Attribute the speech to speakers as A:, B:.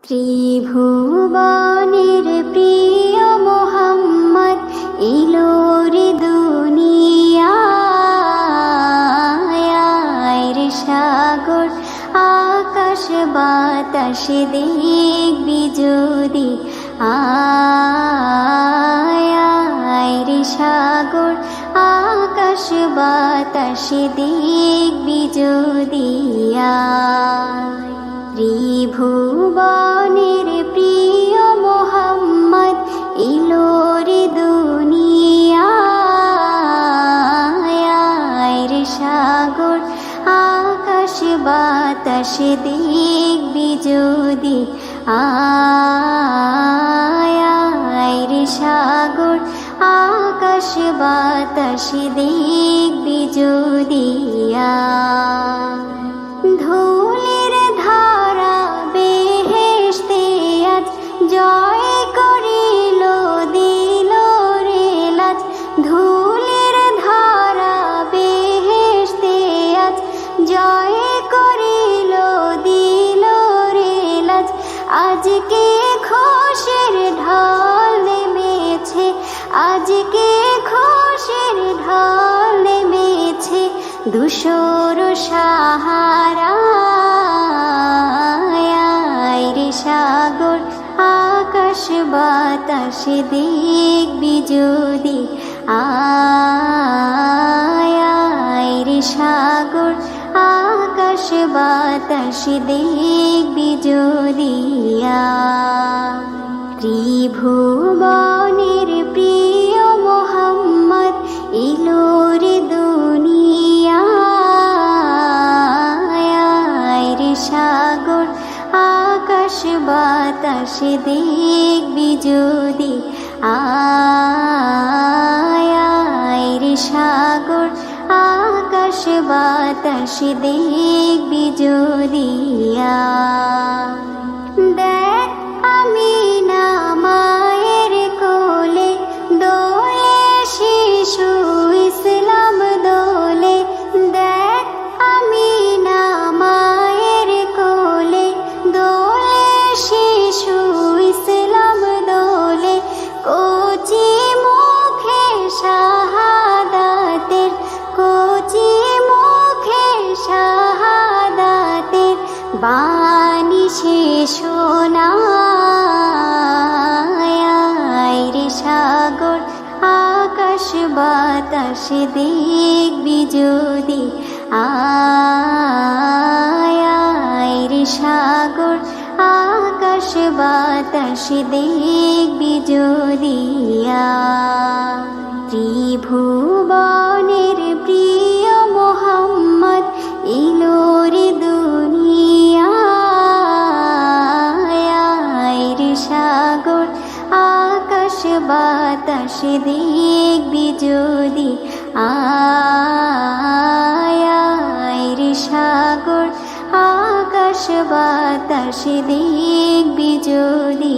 A: ত্রিভুবনের প্রিয় মোহাম্মদ এলো রে দুনিয়ায় রে সাগর আকাশ বাতাস দেখবি যদি আয় রে সাগর আকাশ বাতাস দেখবি যদি ত্রিভুবনের প্রিয় মোহাম্মদ এলো রে দুনিয়ায় রে সাগর আকাশ বাতাস দেখবি যদি আয় রে সাগর আকাশ বাতাস দেখবি যদি ধুলির ধারা বেহেশতে আজ জয় করিল দিল রে লাজ ধুলির ধারা বেহেশতে আজ জয় করিল দিল রে লাজ আজকে খুশির ঢল নেমেছে আজকে খুশির ঢল নেমেছে ধূসর সাহারায় রে সাগর আকাশ বাতাস দেখবি যদি আয় রে সাগর আকাশ বাতাস দেখবি যদি ত্রিভুবনের প্রিয় মোহাম্মদ এলো রে দুনিয়ায় রে সাগর আকাশ বাতাস দেখবি যদি আয় রে সাগর আকাশ বাতাস দেখবি যদি দেখ আমি না মায়ের কোলে দোলে শিশু ইসলাম দোলে দেখ আমি না মায়ের কোলে দোলে শিশু ইসলাম দোলে কচি মুখে শাহাদাতের কচি মুখে শাহাদাতের বাণী সে শোনায় রে সাগর আকাশ বাতাস দেখবি যদি আয় রে সাগর আকাশ বাতাস দেখবি যদি ত্রিভুবনের প্রিয় মোহাম্মদ এলো রে দুনিয়ায় রে সাগর আকাশ বাতাস দেখবি যদি আয় রে সাগর আকাশ বাতাস দেখবি যদি